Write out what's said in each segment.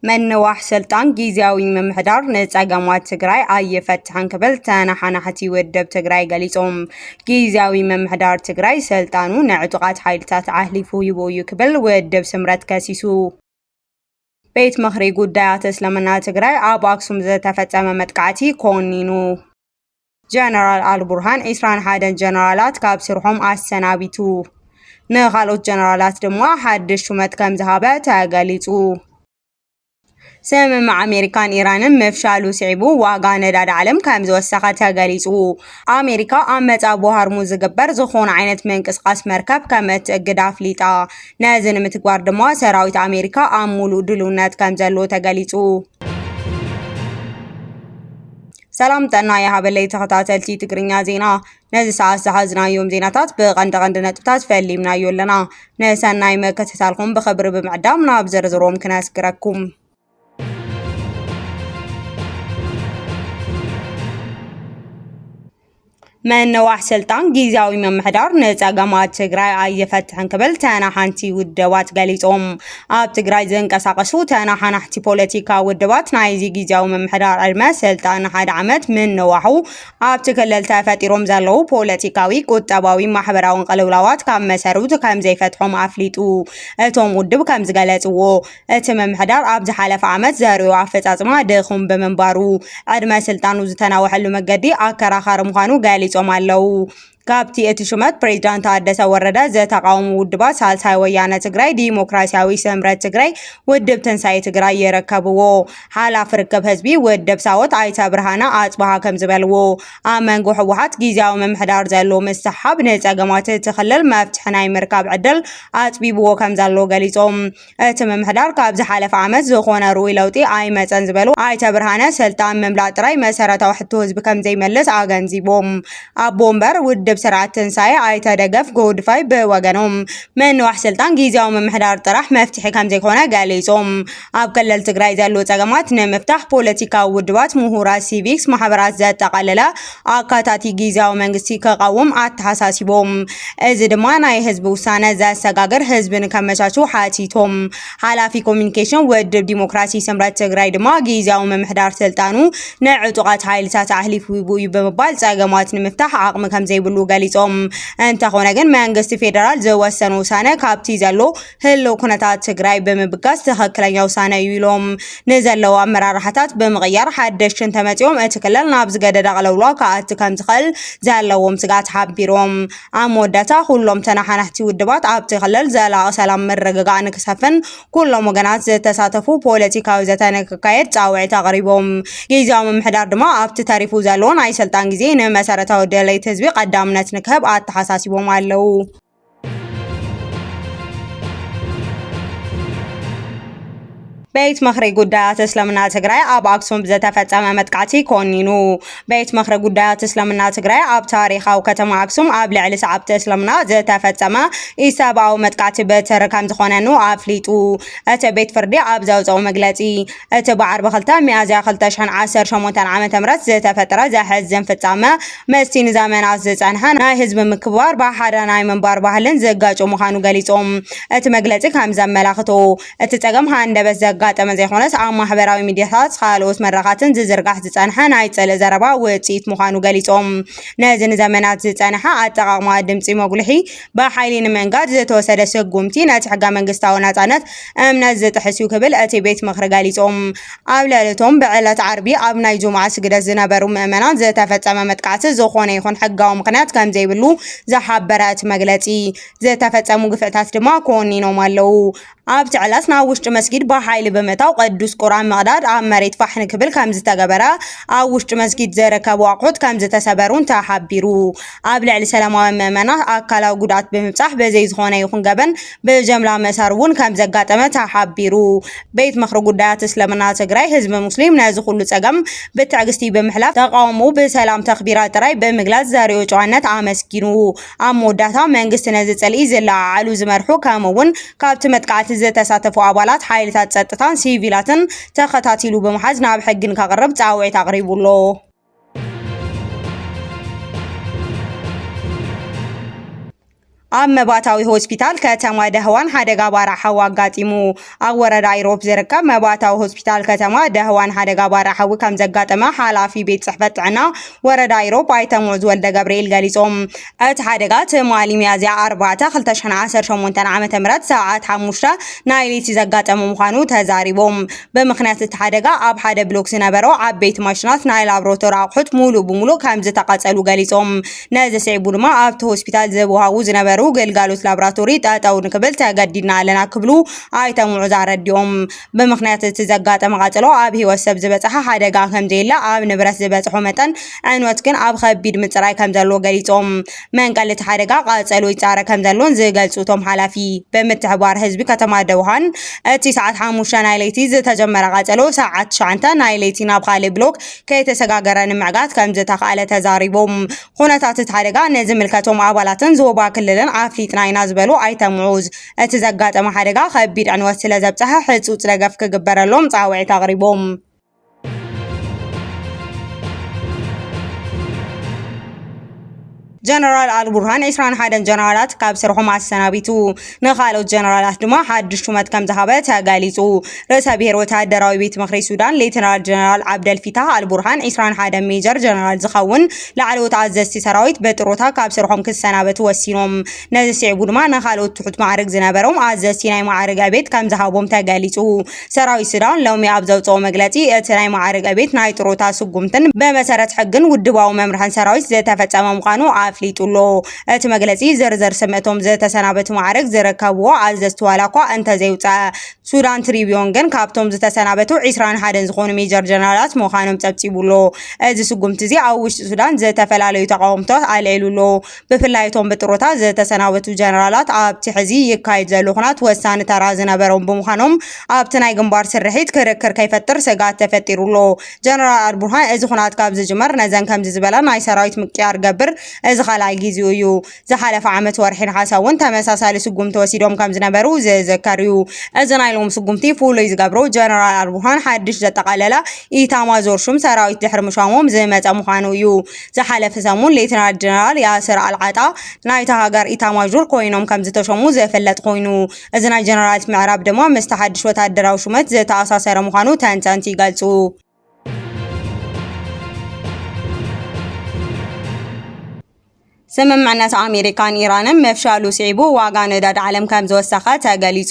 منواح سلطان ጊዜያዊ መምሕዳር ንጸገማት ትግራይ ኣይፈትሕን ክብል ተናሓናሕቲ ውድብ ትግራይ ገሊጾም ጊዜያዊ መምሕዳር ትግራይ ስልጣኑ ንዕጡቃት ሓይልታት ኣሕሊፉ ይቦ እዩ ክብል ውድብ ስምረት ከሲሱ ቤት ምኽሪ ጉዳያት እስልምና ትግራይ ኣብ ኣክሱም ዝተፈጸመ መጥቃዕቲ ኮኒኑ ጀነራል አልቡርሃን 21 ጀነራላት ካብ ስርሖም ኣሰናቢቱ ንኻልኦት ጀነራላት ድማ ሓድሽ ሹመት ከም ዝሃበ ተገሊጹ سمم أمريكان إيران مفشالو سعبو واقع نداد عالم كم زوسخة تغليصو أمريكا أمت أبو هرموز جبر زخون عينت من قصقاس مركب كمت قداف ليتا نازن متقوار دما سراويت أمريكا أمولو دلونات كم زلو تغليصو سلام تنا يا هبلي تخطاتلتي تقرينيا زينا نزي ساعة سحازنا يوم زيناتات بغند نتبتات فاليمنا يولنا نساناي مكتسالكم بخبر بمعدامنا بزرزروم كناسكركم منواح سلطان ጊዜያዊ መምሕዳር ንጸገማት ትግራይ ኣይፈትሕን ክብል ተናሓንቲ ውድባት ገሊጾም ኣብ ትግራይ ዘንቀሳቐሱ ተናሓናሕቲ ፖለቲካ ውድባት ናይዚ ጊዜያዊ መምሕዳር ዕድመ ስልጣን ሓደ ዓመት ምንዋሑ ኣብቲ ክልል ተፈጢሮም ዘለዉ ፖለቲካዊ ቁጠባዊ ማሕበራውን ቅልውላዋት ካብ መሰረቱ ከም ዘይፈትሖም ኣፍሊጡ እቶም ውድብ ከም ዝገለጽዎ እቲ መምሕዳር ኣብ ዝሓለፈ ዓመት ዘርእዮ ኣፈጻጽማ ድኹም ብምንባሩ ዕድመ ስልጣኑ ዝተናወሐሉ መገዲ ኣከራኻሪ ምዃኑ ገሊጾም አለው ካብቲ እቲ ሹመት ፕሬዝዳንት ታደሰ ወረደ ዘተቃውሙ ውድባት ሳልሳይ ወያነ ትግራይ ዲሞክራሲያዊ ስምረት ትግራይ ውድብ ትንሳኤ ትግራይ የረከብዎ ሓላፍ ርክብ ህዝቢ ውድብ ሳወት ኣይተ ብርሃነ ኣጽባሃ ከም ዝበልዎ ኣብ መንጎ ህወሓት ጊዜያዊ መምሕዳር ዘሎ ምስትሓብ ንጸገማት ትኽልል መፍትሒ ናይ ምርካብ ዕድል ኣጽቢብዎ ከም ዘሎ ገሊጾም እቲ መምሕዳር ካብ ዝሓለፈ ዓመት ዝኾነ ርኡይ ለውጢ ኣይመፀን ዝበሉ ኣይተ ብርሃነ ስልጣን ምምላእ ጥራይ መሰረታዊ ሕቶ ህዝቢ ከም ዘይመልስ ኣገንዚቦም ኣብ ቦምበር ውድብ سرعة تنساي عايتا دقف جودفاي بوجنهم من واحد سلطان جيزاو من محدار طرح مفتح كم زي كونا قاليزهم أب كلل تجراي زلوا تجمعات مفتاح بوليتيكا ودوات مهورة سيفيكس محبرات ذات تقللا أكاتاتي جيزاو من قصيكا قوم أتحساسيبهم إذا ما ناي حزب وسانة ذات سجاجر حزب نكمشاتو حاتيتهم حالا في كوميونيكيشن ودب ديمقراطي سمرات تجراي دما جيزاو من محدار سلطانو نعطوقات حيلسات أهلي في بوي بمبال تجمعات مفتاح عقم كم زي بلو ገሊጾም እንተኾነ ግን መንግስቲ ፌደራል ዘወሰነ ውሳነ ካብቲ ዘሎ ህልው ኩነታት ትግራይ ብምብጋስ ትክክለኛ ውሳነ እዩ ኢሎም ንዘለዉ ኣመራርሓታት ብምቕያር ሓደሽትን ተመፂኦም እቲ ክልል ናብ ዝገደደ ቅልውላ ከኣቲ ከም ዝኽእል ዘለዎም ስጋት ሓቢሮም ኣብ መወዳእታ ኩሎም ተናሓናሕቲ ውድባት ኣብቲ ክልል ዘላቒ ሰላም ምርግጋእ ንክሰፍን ኩሎም ወገናት ዝተሳተፉ ፖለቲካዊ ዘተ ንክካየድ ፃውዒት ኣቕሪቦም ጊዜያዊ ምምሕዳር ድማ ኣብቲ ተሪፉ ዘሎ ናይ ስልጣን ግዜ ንመሰረታዊ ድሌት ህዝቢ ቀዳምነት نكهب أتحساسيبهم على بيت مخرج قدات اسلامنا تجري اب اكسوم بزتفصم متقعتي كونينو بيت مخرج قدات اسلامنا تجري اب تاريخاو كتما اكسوم اب لعل سعبت اسلامنا زتفصم يساباو متقعتي بتر كم زخوننو افليطو ات بيت فردي اب زاوزو مغلطي ات بعر بخلتا ميازيا 2010 شمونتن عام تمرت زتفطر زحزن فصامه مستين زمانات زصنحن ناي حزب مكبار بحدا ناي منبار ባህልን ዘጋጮ መኻኑ ገሊጾም እቲ መግለጺ ከም ዘመላኽቶ እቲ ጸገም ሃንደበት ጋጠመ ዘይኾነስ ኣብ ማሕበራዊ ሚድያታት ካልኦት መራኻትን ዝዝርጋሕ ዝጸንሐ ናይ ጸለ ዘረባ ውጽኢት ምዃኑ ገሊጾም ነዚ ንዘመናት ዝጸንሐ ኣጠቓቕማ ድምፂ መጉልሒ ብሓይሊ ንመንጋድ ዝተወሰደ ስጉምቲ ነቲ ሕገ መንግስታዊ ነጻነት እምነት ዝጥሕስዩ ክብል እቲ ቤት ምኽሪ ገሊጾም ኣብ ልዕለቶም ብዕለት ዓርቢ ኣብ ናይ ጁምዓ ስግደት ዝነበሩ ምእመናን ዝተፈጸመ መጥቃዕቲ ዝኾነ ይኹን ሕጋዊ ምኽንያት ከም ዘይብሉ ዝሓበረ እቲ መግለጺ ዝተፈጸሙ ግፍዕታት ድማ ኮኒኖም ኣለዉ ኣብ ትዕላስ ናብ ውሽጢ መስጊድ ብሓይሊ በመታው ቅዱስ ቁርኣን መቕዳድ ኣብ መሬት ፋሕኒ ክብል ከም ዝተገበረ ኣብ ውሽጢ መስጊድ ዝርከቡ ኣቑሑት ከም ዝተሰበሩን ተሓቢሩ ኣብ ልዕሊ ሰላማዊ ምእመናን ኣካላዊ ጉድኣት ብምብጻሕ በዘይ ዝኾነ ይኹን ገበን ብጀምላ መሳር እውን ከም ዘጋጠመ ተሓቢሩ ቤት ምኽሪ ጉዳያት እስልምና ትግራይ ህዝቢ ሙስሊም ነዚ ኩሉ ጸገም ብትዕግስቲ ብምሕላፍ ተቃውሞ ብሰላም ተኽቢራ ጥራይ ብምግላጽ ዘርእዮ ጨዋነት ኣመስጊኑ ኣብ መወዳእታ መንግስቲ ነዚ ጸልኢ ዝለዓሉ ዝመርሑ ከምኡውን ካብቲ መጥቃዕቲ ዝተሳተፉ ኣባላት ሓይልታት ጸጥታን ሲቪላትን ተኸታቲሉ ብምሓዝ ናብ ሕጊ ንከቕርብ ፃውዒት ኣቕሪቡሎ ኣብ መባታዊ ሆስፒታል ከተማ ደህዋን ሓደጋ ባራሓዊ ኣጋጢሙ ኣብ ወረዳ ኢሮብ ዝርከብ መባታዊ ሆስፒታል ከተማ ደህዋን ሓደጋ ባራሓዊ ከም ዘጋጠመ ሓላፊ ቤት ጽሕፈት ጥዕና ወረዳ ኢሮብ ኣይተ ሙዕዝ ወልደ ገብርኤል ገሊጾም እቲ ሓደጋ ትማሊ ሚያዝያ 4 2018 ዓመተ ምህረት ሰዓት 5 ናይ ሌሊት ዘጋጠመ ምዃኑ ተዛሪቦም ብምኽንያት እቲ ሓደጋ ኣብ ሓደ ብሎክ ዝነበሩ ዓበይቲ ማሽናት ናይ ላብራቶሪ ኣቑሑት ሙሉእ ብሙሉእ ከም ዝተቃጸሉ ገሊጾም ነዚ ስዒቡ ድማ ኣብቲ ሆስፒታል ዝወሃቡ ዝነበሩ ግልጋሎት ላብራቶሪ ጠጠው ንክብል ተገዲድና ኣለና ክብሉ ኣይተ ሙዕዝ ኣረዲኦም ብምኽንያት እቲ ዘጋጠመ ቃጸሎ ኣብ ህይወት ሰብ ዝበጽሐ ሓደጋ ከም ዘየለ ኣብ ንብረት ዝበጽሖ መጠን ዕንወት ግን ኣብ ከቢድ ምጽራይ ከም ዘሎ ገሊጾም መንቀል እቲ ሓደጋ ቃጸሎ ይጻረ ከም ዘሎን ዝገልጹ እቶም ሓላፊ ብምትሕባር ህዝቢ ከተማ ደውሃን እቲ ሰዓት 5 ናይ ለይቲ ዝተጀመረ ቃጸሎ ሰዓት 9 ናይ ለይቲ ናብ ካልእ ብሎክ ከይተሰጋገረ ንምዕጋት ከም ዝተኻእለ ተዛሪቦም ኩነታት እቲ ሓደጋ ንዝምልከቶም ኣባላትን ዞባ ክልልን ኣፍሊጥና ኢና ዝበሉ ኣይተ ሙዑዝ እቲ ዘጋጠመ ሓደጋ ከቢድ ዕንወት ስለ ዘብጽሐ ሕጹጽ ደገፍ ክግበረሎም ጻውዒት ኣቕሪቦም ጀነራል አልቡርሃን 21 ጀነራላት ካብ ስርሖም ኣሰናቢቱ ንኻልኦት ጀነራላት ድማ ሓድሽ ሹመት ከም ዝሃበ ተገሊጹ ርእሰ ብሔር ወተሃደራዊ ቤት ምኽሪ ሱዳን ሌተናል ጀነራል ዓብደልፊታህ አልቡርሃን 21 ሜጀር ጀነራል ዝኸውን ላዕለዎት ኣዘዝቲ ሰራዊት በጥሮታ ካብ ስርሖም ክሰናበቱ ወሲኖም ነዚ ስዒቡ ድማ ንኻልኦት ትሑት ማዕርግ ዝነበሮም ኣዘዝቲ ናይ ማዕርግ ዕቤት ከም ዝሃቦም ተገሊጹ ሰራዊት ሱዳን ሎሚ ኣብ ዘውፅኦ መግለጺ እቲ ናይ ማዕርግ ዕቤት ናይ ጥሮታ ስጉምትን ብመሰረት ሕግን ውድባዊ መምርሕን ሰራዊት ዝተፈጸመ ምዃኑ ኣፍሊጡሎ እቲ መግለጺ ዝርዝር ስምዕቶም ዝተሰናበቱ ማዕርግ ዝርከብዎ ኣዘዝቲ ዋላ እኳ እንተዘይውፅአ ሱዳን ትሪቢዮን ግን ካብቶም ዝተሰናበቱ 21 ዝኾኑ ሜጀር ጀነራላት ምዃኖም ጸብጺቡሎ እዚ ስጉምቲ እዚ ኣብ ውሽጢ ሱዳን ዝተፈላለዩ ተቃውሞታት ኣልዒሉሎ ብፍላይ እቶም ብጥሮታ ዝተሰናበቱ ጀነራላት ኣብቲ ሕዚ ይካየድ ዘሎ ኩናት ወሳኒ ተራ ዝነበሮም ብምዃኖም ኣብቲ ናይ ግንባር ስርሒት ክርክር ከይፈጥር ስጋት ተፈጢሩሎ ጀነራል አልቡርሃን እዚ ኩናት ካብ ዝጅመር ነዘን ከምዚ ዝበላ ናይ ሰራዊት ምቅያር ገብር እዚ ኻልኣይ ግዚኡ እዩ ዝሓለፈ ዓመት ወርሒ ነሓስ እውን ተመሳሳሊ ስጉምቲ ወሲዶም ከም ዝነበሩ ዝዝከር እዩ እዚ ናይ ሎም ስጉምቲ ፍሉይ ዝገብሮ ጀነራል አልቡርሃን ሓድሽ ዘጠቃለለ ኢታማዦር ሹም ሰራዊት ድሕሪ ምሻሞም ዝመፀ ምዃኑ እዩ ዝሓለፈ ሰሙን ሌተናል ጀነራል ያስር አልዓጣ ናይታ ሃገር ኢታማዦር ኮይኖም ከም ዝተሾሙ ዝፍለጥ ኮይኑ እዚ ናይ ጀነራላት ምዕራብ ድማ ምስ ሓድሽ ወተሃደራዊ ሹመት ዝተኣሳሰረ ምዃኑ ተንተንቲ ይገልጹ ስምምዕነት ኣሜሪካን ኢራንን መፍሻሉ ስዒቡ ዋጋ ነዳዲ ዓለም ከም ዝወሰኸ ተገሊጹ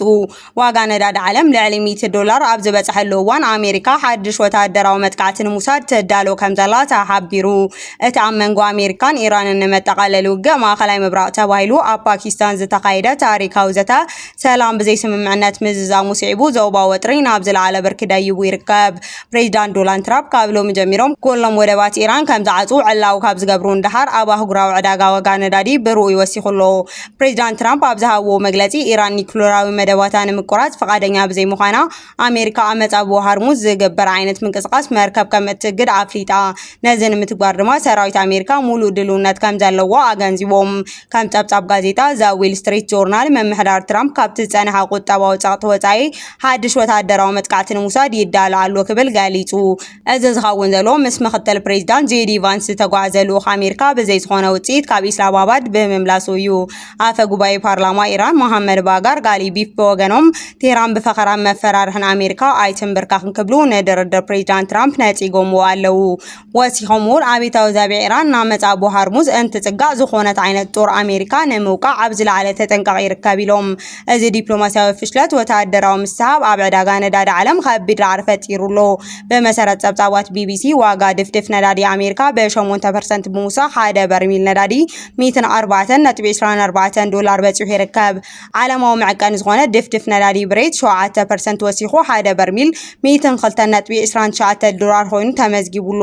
ዋጋ ነዳዲ ዓለም ልዕሊ $100 ኣብ ዝበጽሐሉ እዋን ኣሜሪካ ሓድሽ ወተሃደራዊ መጥቃዕቲ ንምውሳድ ትዳሎ ከም ዘላ ተሓቢሩ እቲ ኣብ መንጎ ኣሜሪካን ኢራንን ንመጠቃለሊ ውግእ ማእኸላይ ምብራቕ ተባሂሉ ኣብ ፓኪስታን ዝተኻየደ ታሪካዊ ዘተ ሰላም ብዘይ ስምምዕነት ምዝዛሙ ስዒቡ ዞባ ወጥሪ ናብ ዝለዓለ ብርኪ ደይቡ ይርከብ ፕሬዚዳንት ዶናልድ ትራምፕ ካብ ሎሚ ጀሚሮም ኩሎም ወደባት ኢራን ከም ዝዓፁ ዕላው ካብ ዝገብሩ እንዳሃር ኣብ ኣህጉራዊ ዕዳጋ ዋጋ ነዳዲ ብሩኡ ይወሲኹሎ ፕሬዚዳንት ትራምፕ ኣብ ዝሃብዎ መግለጺ ኢራን ኒኩሌራዊ መደባታ ንምቁራጽ ፈቃደኛ ብዘይ ምዃና ኣሜሪካ ኣመጻ ብሃርሙዝ ዝግበር ዓይነት ምንቅስቃስ መርከብ ከም እትግድ ኣፍሊጣ ነዚ ንምትግባር ድማ ሰራዊት ኣሜሪካ ሙሉእ ድልውነት ከም ዘለዎ ኣገንዚቦም ከም ጸብጻብ ጋዜጣ ዘ ዊል ስትሪት ጆርናል መምሕዳር ትራምፕ ካብቲ ዝጸንሐ ቁጠባዊ ጸቕጢ ወጻኢ ሓድሽ ወተሃደራዊ መጥቃዕቲ ንምውሳድ ይዳሎ ኣሎ ክብል ገሊጹ እዚ ዝኸውን ዘሎ ምስ ምክትል ፕሬዚዳንት ጄዲ ቫንስ ዝተጓዓዘሉ ኣሜሪካ ብዘይ ዝኾነ ውጽኢት ካብ ኢስላማባድ ብምምላሱ እዩ ኣፈ ጉባኤ ፓርላማ ኢራን መሐመድ ባጋር ጋሊቢፍ በወገኖም ቴህራን ብፈኸራ መፈራርሕን ኣሜሪካ ኣይትንብርካኽን ክብሉ ንድርድር ፕሬዚዳንት ትራምፕ ነፂጎምዎ ኣለው ወሲኾም እውን ዓብዮታዊ ዛብዕ ኢራን ናብ መጻብ ሃርሙዝ እንትጽጋዕ ዝኾነት ዓይነት ጦር ኣሜሪካ ንምውቃዕ ኣብ ዝለዓለ ተጠንቀቕ ይርከብ ኢሎም እዚ ዲፕሎማስያዊ ፍሽለት ወተሃደራዊ ምስትሃብ ኣብ ዕዳጋ ነዳዲ ዓለም ከቢድ ራዕሪ ፈጢሩሎ ብመሰረት ጸብጻባት ቢቢሲ ዋጋ ድፍድፍ ነዳዲ ኣሜሪካ ብ8% ብምውሳኽ ሓደ በርሚል ነዳዲ $104.24 በፂሑ ይርከብ ዓለማዊ መዐቀኒ ዝኾነ ድፍድፍ ነዳዲ ብሬት 7% ወሲኹ ሓደ በርሚል $102.29 ኮይኑ ተመዝጊቡሎ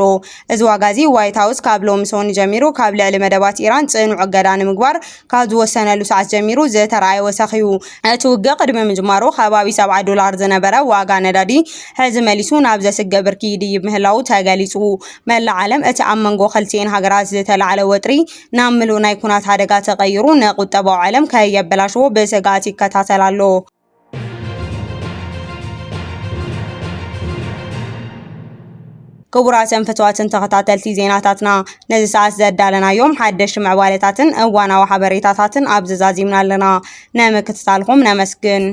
እዚ ዋጋ እዚ ዋይት ሃውስ ካብ ሎሚ ሰኒ ጀሚሩ ካብ ልዕሊ መደባት ኢራን ጽኑዕ እገዳ ንምግባር ካብ ዝወሰነሉ ሰዓት ጀሚሩ ዝተረኣየ ወሰኺ እዩ እቲ ውግእ ቅድሚ ምጅማሩ ከባቢ $70 ዝነበረ ዋጋ ነዳዲ ሕዚ መሊሱ ናብ ዘስግእ ብርኪ ይድይብ ምህላው ተገሊጹ መላእ ዓለም እቲ ኣብ መንጎ ክልቲአን ሃገራት ዝተለዓለ ወጥሪ ናብ ምሉእ ናይ ኩናት ሓደጋ ተቐይሩ ንቁጠባዊ ዓለም ከየበላሽዎ ብስጋት ይከታተል ኣሎ ክቡራትን ፍትዋትን ተኸታተልቲ ዜናታትና ነዚ ሰዓት ዘዳለናዮም ሓደሽቲ ምዕባለታትን እዋናዊ ሓበሬታታትን ኣብ ዝዛዚምና ኣለና። ንምክትታልኩም ነመስግን።